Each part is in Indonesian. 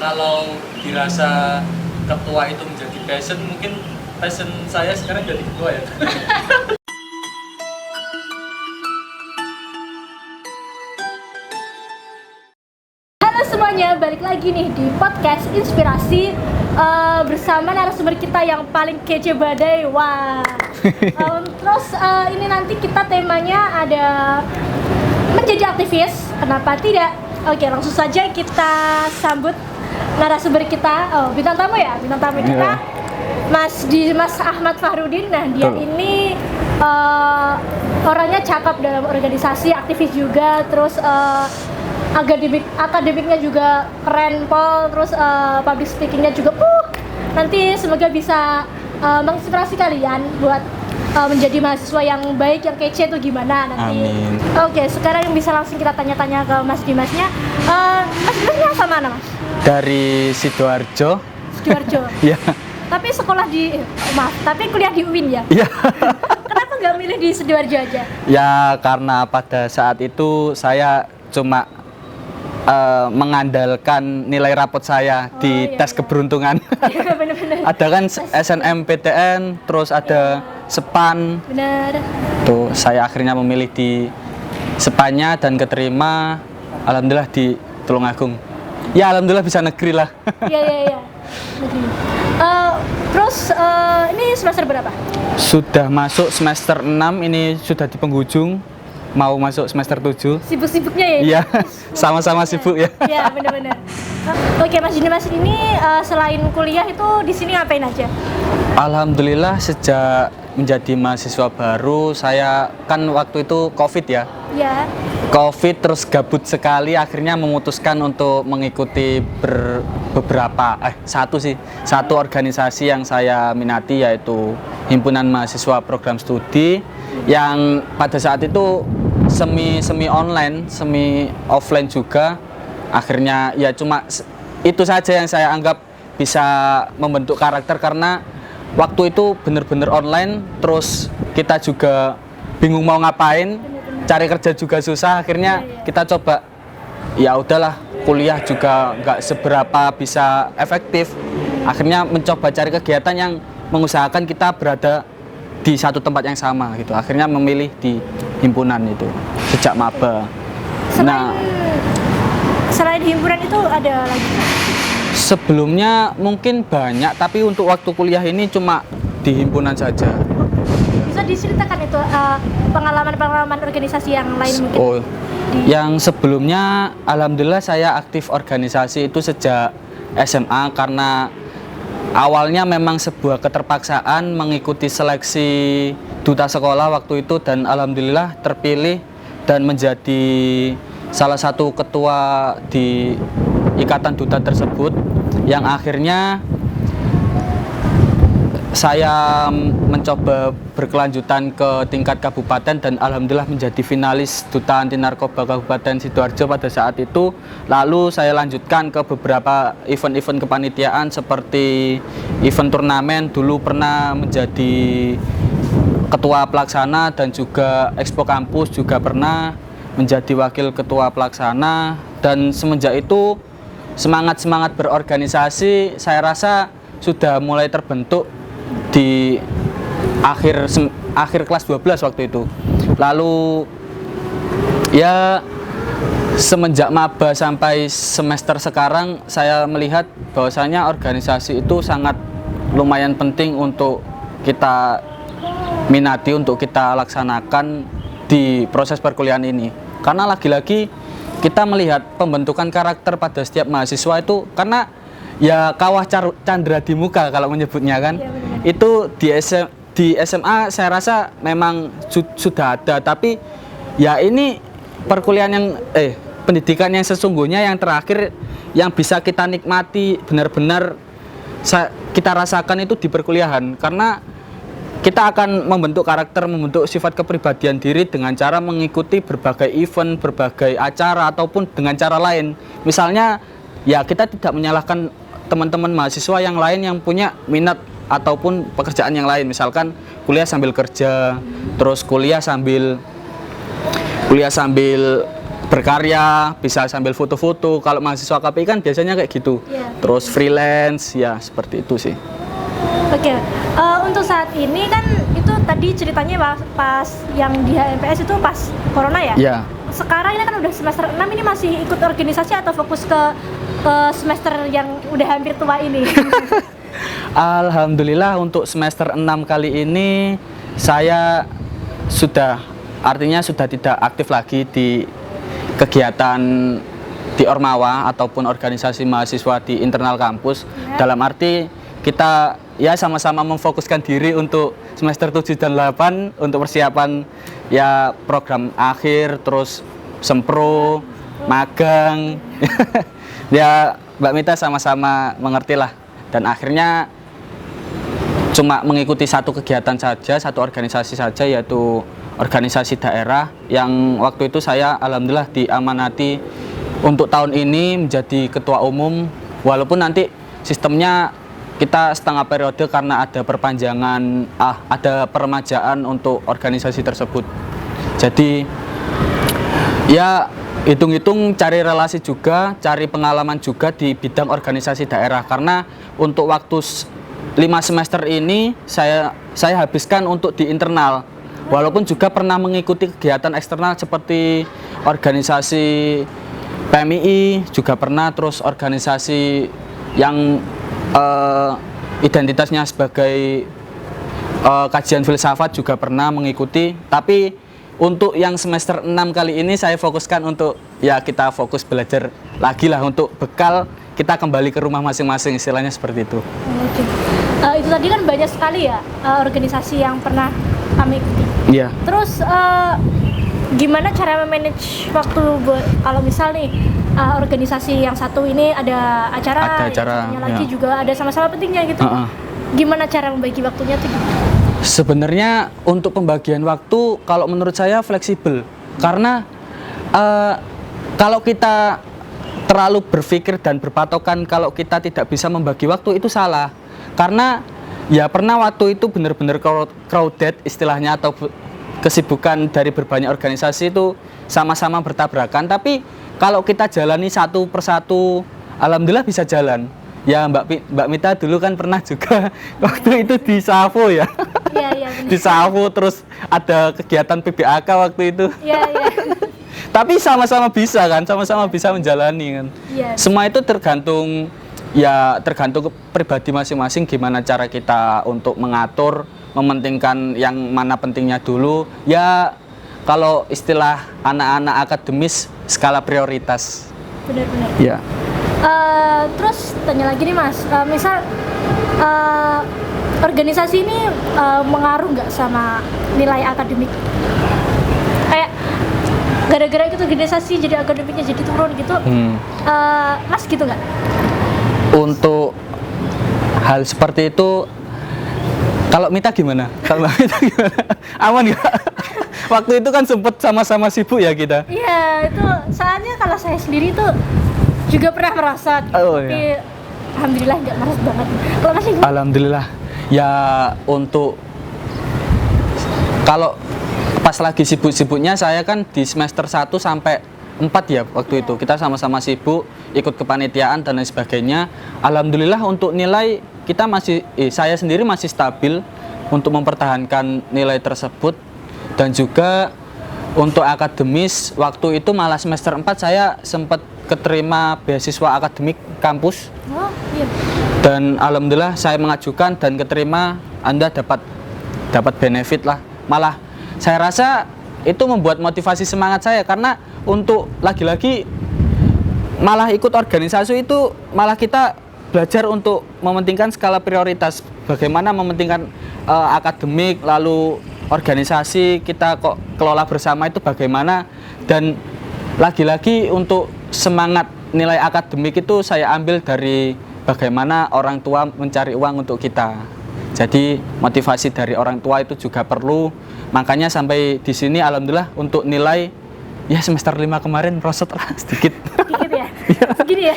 kalau dirasa ketua itu menjadi passion, mungkin passion saya sekarang jadi ketua ya. Halo semuanya, balik lagi nih di podcast Inspirasi bersama narasumber kita yang paling kece badai. Wah. Terus ini nanti kita temanya ada menjadi aktivis. Kenapa tidak? Oke, langsung saja kita sambut narasumber kita. Oh, bintang tamu ya, bintang tamu kita. Mas Ahmad Fahrudin. Nah, dia ini orangnya cakep dalam organisasi, aktivis juga, terus akademiknya juga keren, Pol, terus public speakingnya juga nanti semoga bisa menginspirasi kalian buat menjadi mahasiswa yang baik, yang kece itu gimana nanti. Amin. Oke, sekarang bisa langsung kita tanya-tanya ke Mas Dimasnya. Mas Dimasnya asal mana, Mas? Dari Sidoarjo. Sidoarjo. Iya. Tapi sekolah di tapi kuliah di UIN ya? Iya. Kenapa nggak milih di Sidoarjo aja? Ya karena pada saat itu saya cuma mengandalkan nilai rapot saya di iya, tes iya. keberuntungan. Iya, bener-bener. Ada kan SNMPTN, terus ada SEPAN. Bener. Tuh saya akhirnya memilih di SEPANnya dan keterima. Alhamdulillah di Tulungagung. Ya alhamdulillah bisa negeri lah. Iya. Negeri. Terus ini semester berapa? Sudah masuk semester 6, ini sudah di penghujung. Mau masuk semester 7. Sibuk-sibuknya ya? Iya, sama-sama sibuk ya. Iya, benar-benar. Oke, Mas Dimas ini selain kuliah itu di sini ngapain aja? Alhamdulillah sejak menjadi mahasiswa baru, saya kan waktu itu COVID ya. Iya. COVID terus gabut sekali, akhirnya memutuskan untuk mengikuti satu organisasi yang saya minati, yaitu Himpunan Mahasiswa Program Studi yang pada saat itu semi online, semi offline juga. Akhirnya ya cuma itu saja yang saya anggap bisa membentuk karakter, karena waktu itu benar-benar online, terus kita juga bingung mau ngapain, cari kerja juga susah. Akhirnya kita coba, ya udahlah, kuliah juga nggak seberapa bisa efektif. Akhirnya mencoba cari kegiatan yang mengusahakan kita berada di satu tempat yang sama gitu. Akhirnya memilih di himpunan itu sejak maba. Selain himpunan itu ada lagi? Sebelumnya mungkin banyak, tapi untuk waktu kuliah ini cuma di himpunan saja. Bisa diceritakan itu pengalaman organisasi yang lain mungkin? Oh, yang sebelumnya alhamdulillah saya aktif organisasi itu sejak SMA, karena awalnya memang sebuah keterpaksaan mengikuti seleksi duta sekolah waktu itu, dan alhamdulillah terpilih dan menjadi salah satu ketua di ikatan duta tersebut, yang akhirnya saya mencoba berkelanjutan ke tingkat kabupaten dan alhamdulillah menjadi finalis duta anti narkoba Kabupaten Sidoarjo pada saat itu. Lalu saya lanjutkan ke beberapa event-event kepanitiaan seperti event turnamen, dulu pernah menjadi ketua pelaksana, dan juga Expo Kampus juga pernah menjadi wakil ketua pelaksana. Dan semenjak itu semangat berorganisasi saya rasa sudah mulai terbentuk di akhir kelas 12 waktu itu. Lalu ya semenjak maba sampai semester sekarang, saya melihat bahwasanya organisasi itu sangat lumayan penting untuk kita minati, untuk kita laksanakan di proses perkuliahan ini. Karena lagi-lagi kita melihat pembentukan karakter pada setiap mahasiswa itu, karena ya kawah candra di muka kalau menyebutnya kan. Ya, itu di SMA saya rasa memang sudah ada, tapi ya ini perkuliahan yang pendidikan yang sesungguhnya, yang terakhir, yang bisa kita nikmati benar-benar kita rasakan itu di perkuliahan. Karena kita akan membentuk karakter, membentuk sifat kepribadian diri dengan cara mengikuti berbagai event, berbagai acara, ataupun dengan cara lain. Misalnya ya kita tidak menyalahkan teman-teman mahasiswa yang lain yang punya minat ataupun pekerjaan yang lain, misalkan kuliah sambil kerja, terus kuliah sambil berkarya, bisa sambil foto-foto. Kalau mahasiswa KPI kan biasanya kayak gitu. Iya. Terus freelance, ya seperti itu sih. Oke, untuk saat ini kan itu tadi ceritanya pas yang di HMPS itu pas corona ya? Ya, Sekarang ini kan udah semester 6, ini masih ikut organisasi atau fokus ke semester yang udah hampir tua ini? alhamdulillah untuk semester 6 kali ini saya artinya sudah tidak aktif lagi di kegiatan di Ormawa ataupun organisasi mahasiswa di internal kampus. Ya. Dalam arti kita ya sama-sama memfokuskan diri untuk semester 7 dan 8 untuk persiapan ya program akhir, terus sempro, magang. Ya Mbak Mita sama-sama mengerti lah, dan akhirnya cuma mengikuti satu kegiatan saja, satu organisasi saja, yaitu organisasi daerah yang waktu itu saya alhamdulillah diamanati untuk tahun ini menjadi ketua umum, walaupun nanti sistemnya kita setengah periode karena ada perpanjangan, ada peremajaan untuk organisasi tersebut. Jadi ya hitung-hitung cari relasi juga, cari pengalaman juga di bidang organisasi daerah, karena untuk waktu 5 semester ini saya habiskan untuk di internal, walaupun juga pernah mengikuti kegiatan eksternal seperti organisasi PMI juga pernah, terus organisasi yang identitasnya sebagai kajian filsafat juga pernah mengikuti. Tapi untuk yang semester 6 kali ini saya fokuskan untuk ya kita fokus belajar lagi lah, untuk bekal kita kembali ke rumah masing-masing, istilahnya seperti itu. Oke. Itu tadi kan banyak sekali ya organisasi yang pernah kami ikuti. Iya. Terus gimana cara memanage waktu kalau misal nih organisasi yang satu ini ada acara, Ada acara, yang satunya lagi ya. juga ada sama-sama pentingnya gitu. Gimana cara membagi waktunya tuh? Sebenarnya untuk pembagian waktu kalau menurut saya fleksibel, karena kalau kita terlalu berpikir dan berpatokan kalau kita tidak bisa membagi waktu, itu salah. Karena ya pernah waktu itu benar-benar crowded istilahnya, atau kesibukan dari berbanyak organisasi itu sama-sama bertabrakan. Tapi kalau kita jalani satu persatu, alhamdulillah bisa jalan. Ya Mbak Mita dulu kan pernah juga waktu itu di Savo ya. Iya, iya benar. Di Savo, terus ada kegiatan PBAK waktu itu. Iya, iya. Tapi sama-sama bisa kan, sama-sama bisa menjalani kan. Iya. Semua itu tergantung ke pribadi masing-masing, gimana cara kita untuk mengatur, mementingkan yang mana pentingnya dulu. Ya kalau istilah anak-anak akademis, skala prioritas. Benar-benar. Ya. Terus tanya lagi nih Mas, misal organisasi ini mengaruh nggak sama nilai akademik? Kayak gara-gara ikut organisasi jadi akademiknya jadi turun gitu, Mas gitu nggak? Untuk hal seperti itu, kalau Mita gimana? Kalau Mita gimana? Aman nggak? Waktu itu kan sempat sama-sama sibuk ya kita. Iya, itu soalnya kalau saya sendiri tuh juga pernah merasa, tapi iya. alhamdulillah nggak merasa banget. Kalau masih Alhamdulillah. Ya untuk kalau pas lagi sibuk-sibuknya, saya kan di semester 1 sampai 4 ya waktu itu. Kita sama-sama sibuk, ikut kepanitiaan dan lain sebagainya. Alhamdulillah untuk nilai kita saya sendiri masih stabil untuk mempertahankan nilai tersebut. Dan juga untuk akademis, waktu itu malah semester 4 saya sempat keterima beasiswa akademik kampus. oh iya. Dan alhamdulillah saya mengajukan dan keterima, Anda dapat benefit lah. Malah saya rasa itu membuat motivasi semangat saya, karena untuk lagi-lagi malah ikut organisasi itu malah kita belajar untuk mementingkan skala prioritas, bagaimana mementingkan akademik, lalu organisasi kita kok kelola bersama itu bagaimana. Dan lagi-lagi untuk semangat nilai akademik itu saya ambil dari bagaimana orang tua mencari uang untuk kita. Jadi motivasi dari orang tua itu juga perlu. Makanya sampai di sini alhamdulillah untuk nilai ya semester 5 kemarin merosot lah sedikit. Sedikit ya? Segini ya?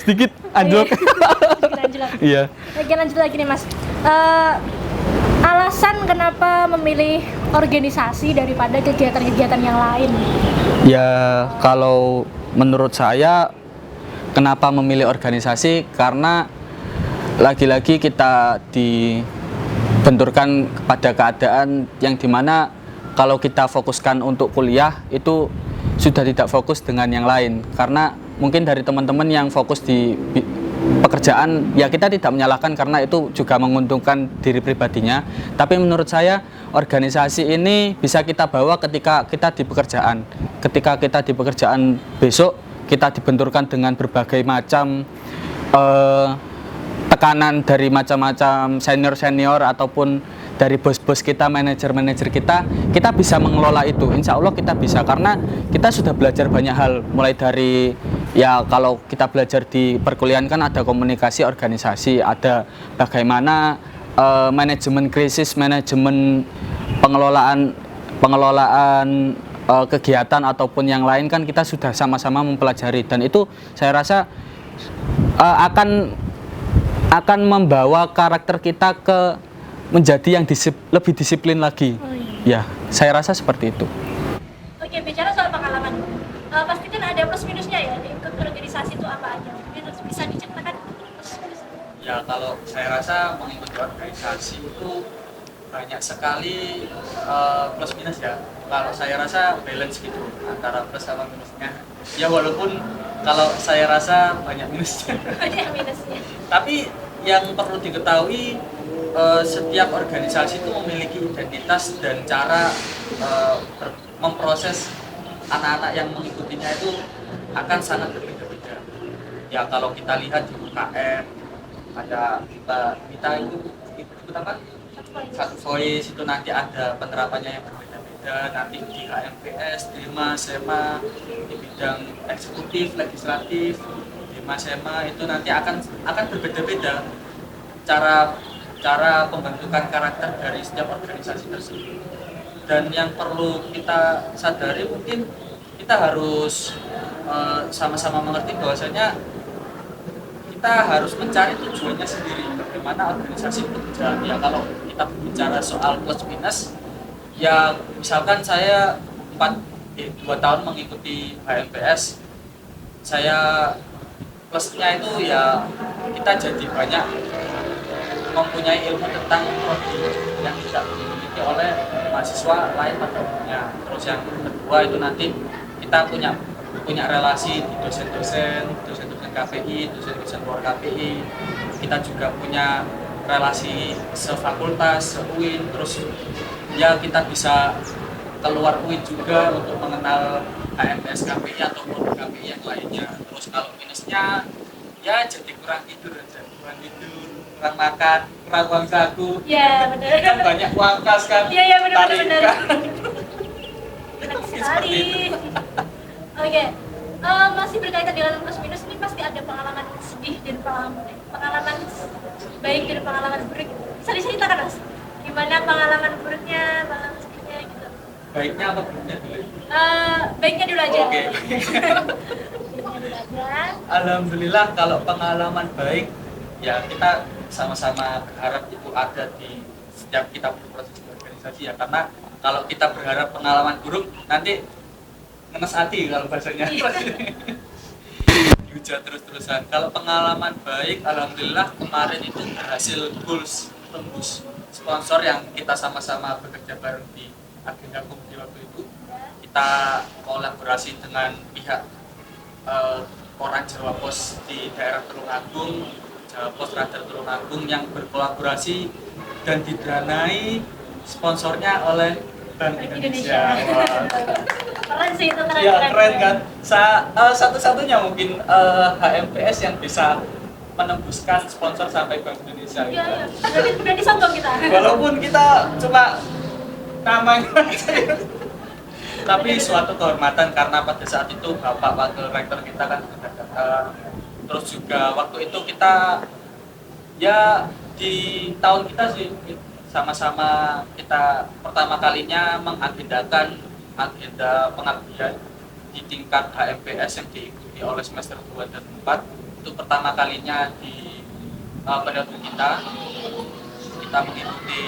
Sedikit anjlok. Sedikit anjlok. Iya. Oke, lanjut lagi nih Mas. alasan kenapa memilih organisasi daripada kegiatan-kegiatan yang lain? Ya, kalau menurut saya kenapa memilih organisasi, karena lagi-lagi kita dibenturkan pada keadaan yang dimana kalau kita fokuskan untuk kuliah itu sudah tidak fokus dengan yang lain. Karena mungkin dari teman-teman yang fokus di pekerjaan, ya kita tidak menyalahkan karena itu juga menguntungkan diri pribadinya. Tapi menurut saya organisasi ini bisa kita bawa ketika kita di pekerjaan. Ketika kita di pekerjaan besok, kita dibenturkan dengan berbagai macam tekanan dari macam-macam senior-senior ataupun dari bos-bos kita, manajer-manajer kita bisa mengelola itu. Insya Allah kita bisa, karena kita sudah belajar banyak hal, mulai dari ya kalau kita belajar di perkuliahan kan ada komunikasi organisasi, ada bagaimana manajemen krisis, manajemen pengelolaan kegiatan ataupun yang lain kan kita sudah sama-sama mempelajari, dan itu saya rasa akan membawa karakter kita ke menjadi yang lebih disiplin lagi. Oh, iya. Ya, saya rasa seperti itu. Oke, bicara soal pengalaman, pasti kan ada plus minusnya ya, di ikut organisasi itu apa aja? Mungkin bisa diceritakan plus minus. Ya, kalau saya rasa mengikuti organisasi itu banyak sekali plus minus ya. Kalau saya rasa balance gitu antara plus sama minusnya. Ya walaupun kalau saya rasa banyak minusnya. Banyak minusnya. Tapi yang perlu diketahui, setiap organisasi itu memiliki identitas dan cara memproses anak-anak yang mengikutinya itu akan sangat berbeda-beda. Ya kalau kita lihat di UKM ada kita itu apa? Satu voice itu nanti ada penerapannya yang berbeda-beda. Nanti di HMPS, DEMA, SEMA, di bidang eksekutif, legislatif, DEMA, SEMA itu nanti akan berbeda-beda cara pembentukan karakter dari setiap organisasi tersebut. Dan yang perlu kita sadari, mungkin kita harus sama-sama mengerti bahwasanya kita harus mencari tujuannya sendiri, bagaimana organisasi bekerja. Ya kalau kita bicara soal plus minus, ya misalkan saya 2 tahun mengikuti HMPS, saya plusnya itu ya kita jadi banyak mempunyai ilmu tentang prodi yang tidak dimiliki oleh mahasiswa lain pada umumnya. Terus yang kedua itu nanti kita punya relasi di dosen-dosen KPI, dosen-dosen luar KPI. Kita juga punya relasi sefakultas, se-UIN, terus ya kita bisa keluar UIN juga untuk mengenal HMPS KPI ataupun KPI yang lainnya. Terus kalau minusnya ya jadi kurang tidur, kurang makan, kurang uang saku. Iya, benar. Kan banyak uang kas kan. Iya, benar. tarikan. Benar sekali. Oke. Masih berkaitan dengan plus minus, ini pasti ada pengalaman sedih dan pengalaman baik dan pengalaman buruk. Bisa diceritakan, Mas? Gimana pengalaman buruknya, pengalaman sedihnya gitu? Baiknya apa buruknya dulu? Baiknya dulu aja. Oke. Baiknya dulu aja. Alhamdulillah kalau pengalaman baik ya kita sama-sama berharap itu ada di setiap kita berproses di organisasi ya, karena kalau kita berharap pengalaman buruk nanti ngenes hati kalau bahasanya. Dihujat terus-terusan. Kalau pengalaman baik, alhamdulillah kemarin itu berhasil goals tembus sponsor yang kita sama-sama bekerja bareng di agenda komite waktu itu. Kita kolaborasi dengan pihak orang Jawa Pos di daerah Tulungagung, Jawa Pos Radar Tulungagung yang berkolaborasi dan didanai sponsornya oleh Bank Indonesia. Wah. Keren sih itu, keren. Ya keren kan. Satu-satunya mungkin HMPS yang bisa menembuskan sponsor sampai Bank Indonesia. Iya, berarti sombong kita. Walaupun kita cuma namanya aja. Tapi suatu kehormatan karena pada saat itu Bapak Wakil Rektor kita kan sudah datang. Terus juga waktu itu kita ya di tahun kita sih sama-sama kita pertama kalinya mengagendakan agenda pengabdian di tingkat HMPS yang diikuti oleh semester 2 dan 4. Itu pertama kalinya di periode kita kita mengikuti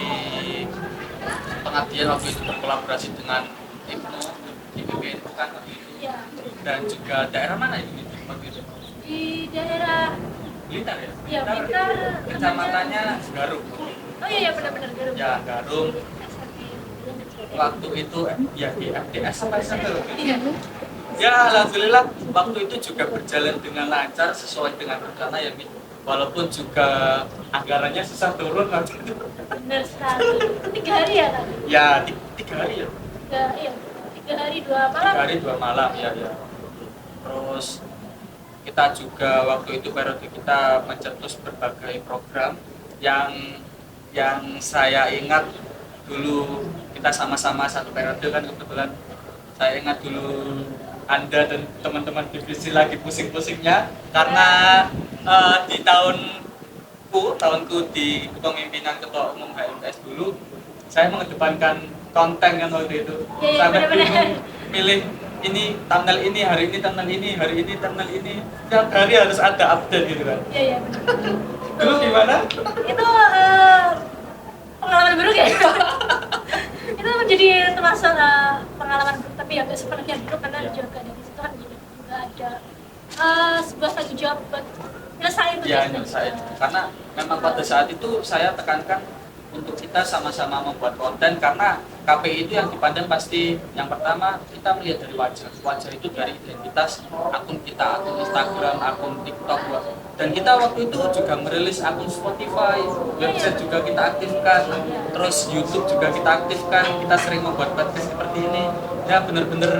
pengabdian waktu itu berkolaborasi dengan Ibnu di PPNU kan waktu itu. Iya. Dan juga daerah mana itu waktu itu? Di daerah Blitar ya? Iya, Blitar. Kecamatannya Garum. oh iya benar-benar Garum. Ya, Garum. Waktu itu ya di FDS apa SMP waktu itu? Iya. Ya alhamdulillah waktu itu juga berjalan dengan lancar sesuai dengan rencana ya Mi. Walaupun juga anggarannya susah turun waktu itu. Benar sekali. 3 hari ya kan? Ya 3 hari ya. 3 hari 2 malam. 3 hari 2 malam ya ya. Terus kita juga waktu itu periode kita mencetus berbagai program yang saya ingat dulu kita sama-sama satu periode kan kebetulan saya ingat dulu Anda dan teman-teman divisi lagi pusing-pusingnya karena di tahunku di kepemimpinan Ketua Umum HMS dulu saya mengedepankan konten kan waktu itu Iya, sampai benar-benar. bingung milih ini thumbnail ini hari ini thumbnail ini hari ini thumbnail ini tiap hari harus ada update gitu kan. Iya benar. Dulu gimana? Itu pengalaman buruk ya. Itu menjadi termasuk pengalaman buruk tapi ya nggak sepenuhnya buruk karena juga dari situ kan juga ada sebuah tanggung jawab buat nyelesain tuh. Ya nyelesain karena memang pada saat itu saya tekankan untuk kita sama-sama membuat konten karena KPI itu yang dipandang pasti yang pertama kita melihat dari wajah itu dari identitas akun kita, akun Instagram, akun TikTok dan kita waktu itu juga merilis akun Spotify, website juga kita aktifkan, terus YouTube juga kita aktifkan, kita sering membuat podcast seperti ini ya benar-benar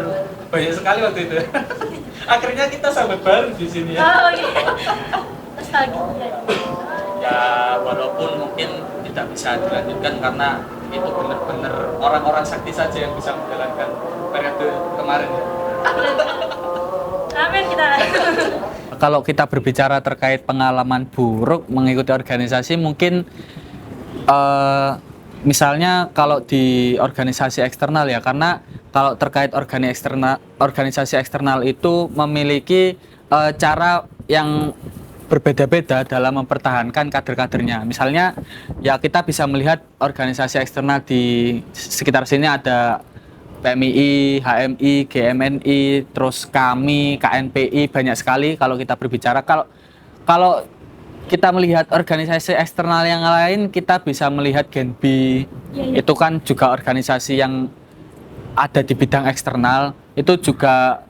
banyak sekali waktu itu akhirnya kita sahabat baru di sini ya. Oh iya. Nostalgia. Ya walaupun mungkin tidak bisa dilanjutkan karena itu benar-benar orang-orang sakti saja yang bisa menjalankan periode kemarin ya. Amin kita. Kalau kita berbicara terkait pengalaman buruk mengikuti organisasi, mungkin misalnya kalau di organisasi eksternal ya, karena kalau terkait organisasi eksternal itu memiliki cara yang berbeda-beda dalam mempertahankan kader-kadernya. Misalnya ya kita bisa melihat organisasi eksternal di sekitar sini ada PMII, HMI, GMNI, terus kami, KNPI, banyak sekali kalau kita berbicara. Kalau kita melihat organisasi eksternal yang lain, kita bisa melihat Genbi. Itu kan juga organisasi yang ada di bidang eksternal. Itu juga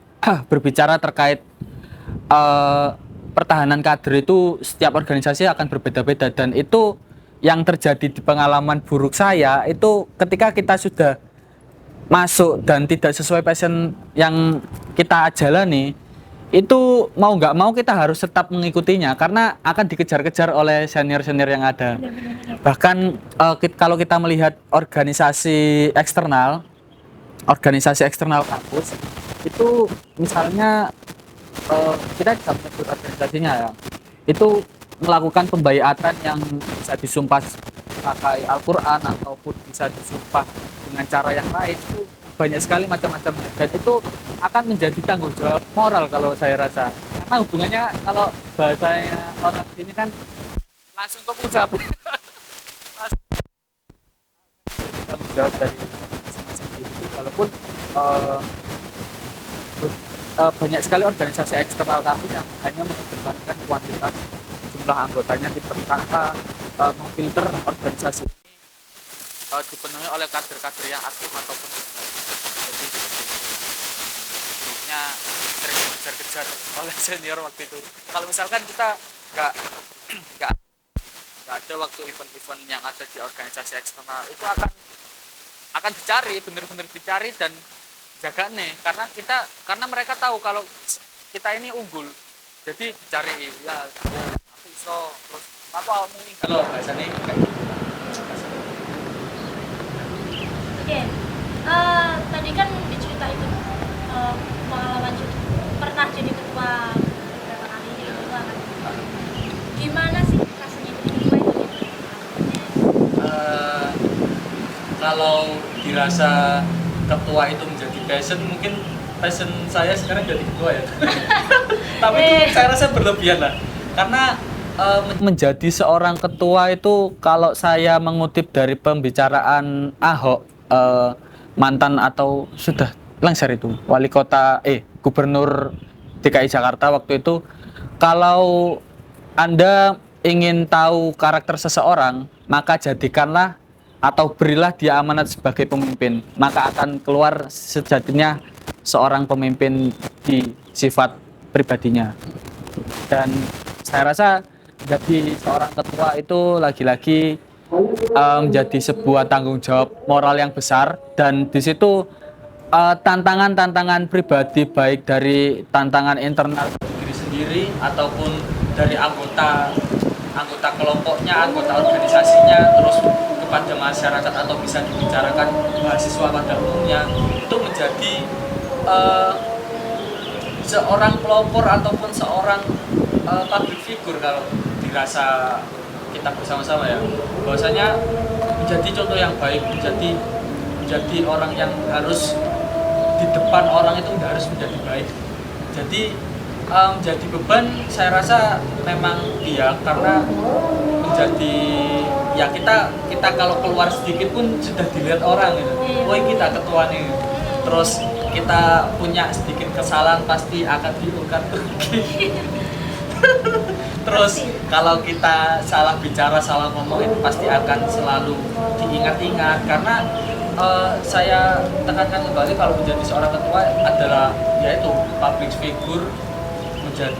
berbicara terkait pertahanan kader itu setiap organisasi akan berbeda-beda dan itu yang terjadi di pengalaman buruk saya itu ketika kita sudah masuk dan tidak sesuai passion yang kita jalani itu mau nggak mau kita harus tetap mengikutinya karena akan dikejar-kejar oleh senior-senior yang ada. Bahkan kalau kita melihat organisasi eksternal kampus itu misalnya kita bisa menyebut organisasinya ya itu melakukan pembayatan yang bisa disumpah pakai Al-Quran ataupun bisa disumpah dengan cara yang lain itu banyak sekali macam-macam dan itu akan menjadi tanggung jawab moral kalau saya rasa karena hubungannya kalau bahasanya orang sini kan langsung ke pusat tanggung jawab dari masing-masing itu walaupun banyak sekali organisasi eksternal kami yang hanya mengedepankan kuantitas jumlah anggotanya tanpa memfilter organisasi ini dipenuhi oleh kader-kader yang aktif ataupun tidak. Jadi grupnya sering dikejar-kejar oleh senior waktu itu. Kalau misalkan kita nggak ada waktu event-event yang ada di organisasi eksternal itu akan dicari, benar-benar dicari dan jaga nih karena mereka tahu kalau kita ini unggul jadi cari ya aku iso terus apa ini Kalau bahasanya Oke. Tadi kan diceritain pengalaman pernah jadi ketua beberapa kali jadi ketua kan. Gimana sih rasanya jadi ketua itu? kalau dirasa ketua itu menjadi passion, mungkin passion saya sekarang jadi ketua ya. Tapi itu saya rasa berlebihan lah, karena menjadi seorang ketua itu kalau saya mengutip dari pembicaraan Ahok, mantan atau sudah lengser itu wali kota gubernur DKI Jakarta waktu itu, kalau Anda ingin tahu karakter seseorang maka jadikanlah atau berilah dia amanat sebagai pemimpin, maka akan keluar sejatinya seorang pemimpin di sifat pribadinya. Dan saya rasa jadi seorang ketua itu lagi-lagi menjadi sebuah tanggung jawab moral yang besar, dan di situ tantangan-tantangan pribadi baik dari tantangan internal diri sendiri ataupun dari anggota kelompoknya, anggota organisasinya, terus kepada masyarakat atau bisa dibicarakan mahasiswa pada umumnya, itu menjadi seorang pelopor ataupun seorang public figure kalau dirasa kita bersama-sama ya, bahwasanya menjadi contoh yang baik, menjadi orang yang harus di depan orang itu harus menjadi baik. Jadi menjadi beban saya rasa memang iya, karena menjadi ya kita kalau keluar sedikit pun sudah dilihat orang gitu. Woi, kita ketua nih. Terus kita punya sedikit kesalahan pasti akan diungkap. Terus kalau kita salah bicara, salah ngomong itu pasti akan selalu diingat-ingat, karena saya tekankan kembali kalau menjadi seorang ketua adalah yaitu public figure, menjadi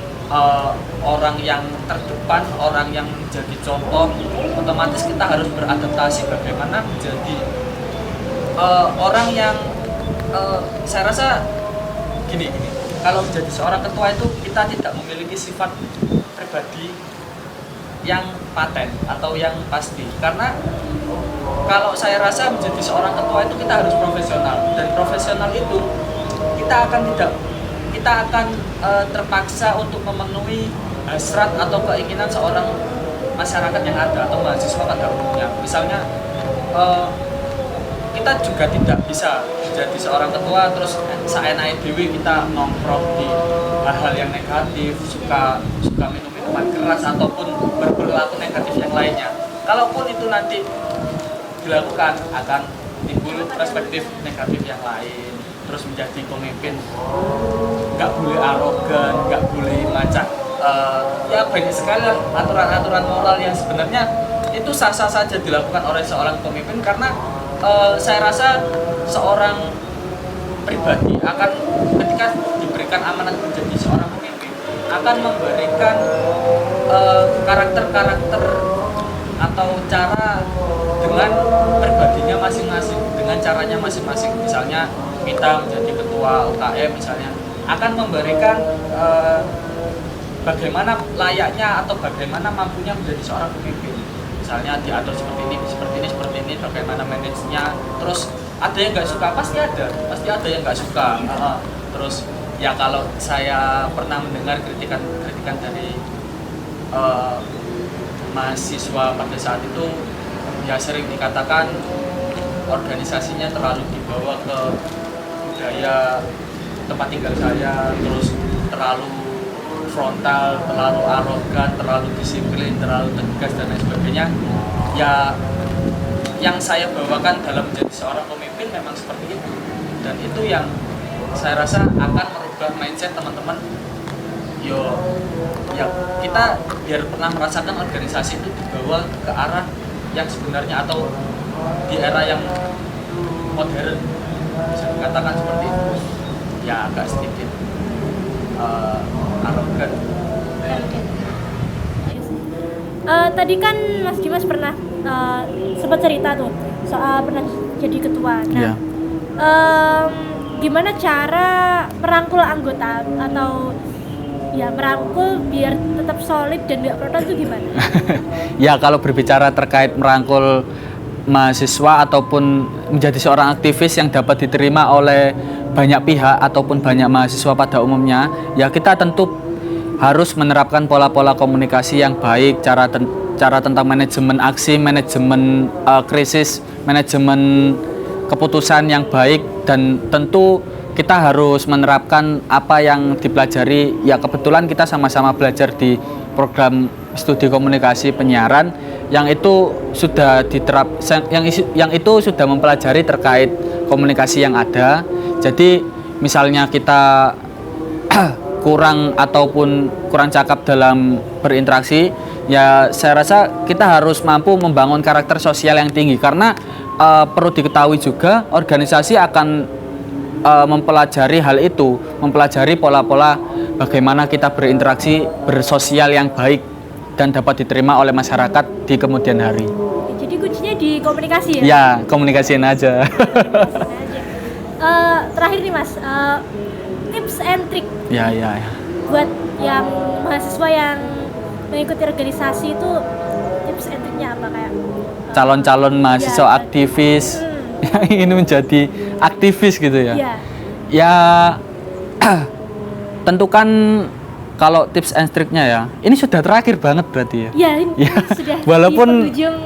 orang yang terdepan, orang yang menjadi contoh. Otomatis kita harus beradaptasi bagaimana menjadi orang yang saya rasa gini, kalau menjadi seorang ketua itu kita tidak memiliki sifat pribadi yang paten atau yang pasti, karena kalau saya rasa menjadi seorang ketua itu kita harus profesional, dan profesional itu kita akan terpaksa untuk memenuhi hasrat atau keinginan seorang masyarakat yang ada atau mahasiswa pada umumnya. Misalnya kita juga tidak bisa menjadi seorang ketua terus seenaknya dewi kita nongkrong di hal-hal yang negatif, suka minum minuman keras ataupun berperilaku negatif yang lainnya. Kalaupun itu nanti dilakukan akan timbul perspektif negatif yang lain. Terus menjadi pemimpin nggak boleh arogan, nggak boleh macam ya banyak sekali aturan-aturan moral yang sebenarnya itu sah-sah saja dilakukan oleh seorang pemimpin, karena saya rasa seorang pribadi akan ketika diberikan amanat menjadi seorang pemimpin akan memberikan karakter-karakter atau cara dengan pribadinya masing-masing, dengan caranya masing-masing. Misalnya kita menjadi ketua UKM misalnya akan memberikan bagaimana layaknya atau bagaimana mampunya menjadi seorang pemimpin. Misalnya diatur seperti ini, bagaimana manajenya. Terus ada yang nggak suka, pasti ada yang nggak suka. Terus ya kalau saya pernah mendengar kritikan dari mahasiswa pada saat itu, ya sering dikatakan organisasinya terlalu dibawa ke budaya tempat tinggal saya, terus terlalu frontal, terlalu arogan, terlalu disiplin, terlalu tegas dan lain sebagainya. Ya yang saya bawakan dalam menjadi seorang pemimpin memang seperti itu, dan itu yang saya rasa akan merubah mindset teman-teman. Ya kita biar pernah merasakan organisasi itu dibawa ke arah yang sebenarnya atau di era yang modern, bisa dikatakan seperti itu. Ya agak sedikit arogan. Tadi kan Mas Dimas pernah sempat cerita tuh soal pernah jadi ketua. Nah, gimana cara merangkul anggota atau ya merangkul biar tetap solid dan nggak protes itu gimana? Ya kalau berbicara terkait merangkul mahasiswa ataupun menjadi seorang aktivis yang dapat diterima oleh banyak pihak ataupun banyak mahasiswa pada umumnya, ya kita tentu harus menerapkan pola-pola komunikasi yang baik, cara tentang manajemen aksi, manajemen krisis, manajemen keputusan yang baik, dan tentu kita harus menerapkan apa yang dipelajari. Ya kebetulan kita sama-sama belajar di program studi komunikasi penyiaran yang itu sudah yang itu sudah mempelajari terkait komunikasi yang ada. Jadi misalnya kita kurang ataupun kurang cakap dalam berinteraksi, ya saya rasa kita harus mampu membangun karakter sosial yang tinggi karena perlu diketahui juga organisasi akan mempelajari hal itu, mempelajari pola-pola bagaimana kita berinteraksi bersosial yang baik dan dapat diterima oleh masyarakat di kemudian hari. Jadi kuncinya di komunikasi ya? Ya, komunikasiin aja. Terakhir nih Mas, tips and trick Ya. buat yang mahasiswa yang mengikuti organisasi itu, tips and triknya apa kayak? Calon-calon mahasiswa Ya. aktivis yang ingin menjadi aktivis gitu ya. Iya. Ya tentukan kalau tips and triknya ya. Ini sudah terakhir banget berarti ya. Ya, ini Ya, sudah walaupun- di penghujung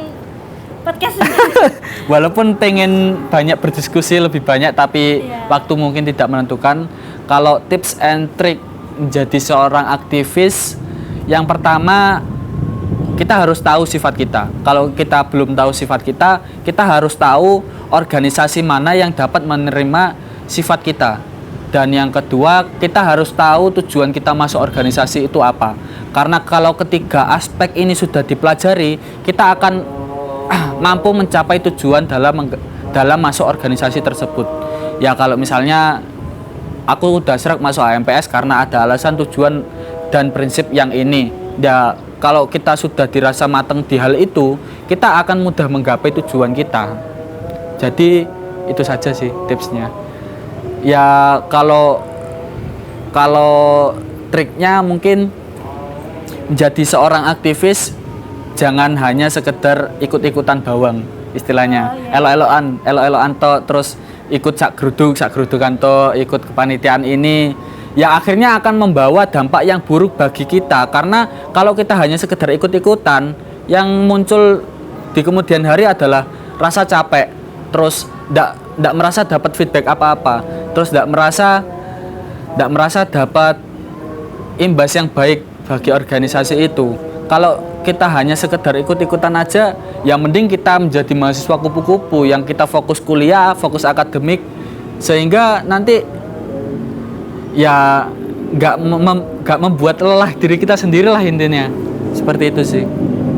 podcast ini. Walaupun pengen banyak berdiskusi lebih banyak tapi Iya. waktu mungkin tidak menentukan. Kalau tips and trick menjadi seorang aktivis, yang pertama kita harus tahu sifat kita. Kalau kita belum tahu sifat kita, kita harus tahu organisasi mana yang dapat menerima sifat kita. Dan yang kedua, kita harus tahu tujuan kita masuk organisasi itu apa. Karena kalau ketiga aspek ini sudah dipelajari, kita akan mampu mencapai tujuan dalam masuk organisasi tersebut. Ya kalau misalnya aku udah serak masuk HMPS karena ada alasan, tujuan dan prinsip yang ini. Ya kalau kita sudah dirasa matang di hal itu, kita akan mudah menggapai tujuan kita. Jadi itu saja sih tipsnya. Ya kalau triknya mungkin menjadi seorang aktivis jangan hanya sekedar ikut-ikutan bawang istilahnya. Elo-eloan terus ikut sak gerudukan ikut kepanitiaan ini. Ya akhirnya akan membawa dampak yang buruk bagi kita karena kalau kita hanya sekedar ikut-ikutan, yang muncul di kemudian hari adalah rasa capek, terus tidak merasa dapat feedback apa-apa, terus tidak merasa dapat imbas yang baik bagi organisasi itu. Kalau kita hanya sekedar ikut-ikutan aja, ya mending kita menjadi mahasiswa kupu-kupu yang kita fokus kuliah, fokus akademik, sehingga nanti ya nggak membuat lelah diri kita sendiri lah intinya. Seperti itu sih.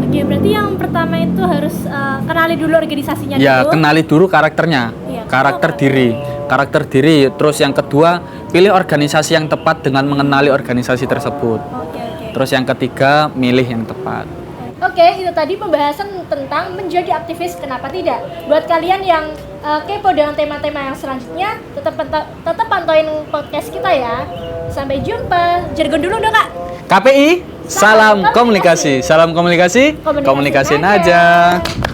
Oke, berarti yang pertama itu harus kenali dulu organisasinya Ya, dulu. kenali dulu karakternya. Iya, Karakter diri. Terus yang kedua, pilih organisasi yang tepat dengan mengenali organisasi tersebut. Oke. Terus yang ketiga, milih yang tepat. Oke, itu tadi pembahasan tentang menjadi aktivis, kenapa tidak. Buat kalian yang kepo dengan tema-tema yang selanjutnya, tetap pantauin podcast kita ya. Sampai jumpa. Jargon dulu dong, Kak. KPI, salam komunikasi. Salam komunikasi, Komunikasiin komunikasiin aja. aja.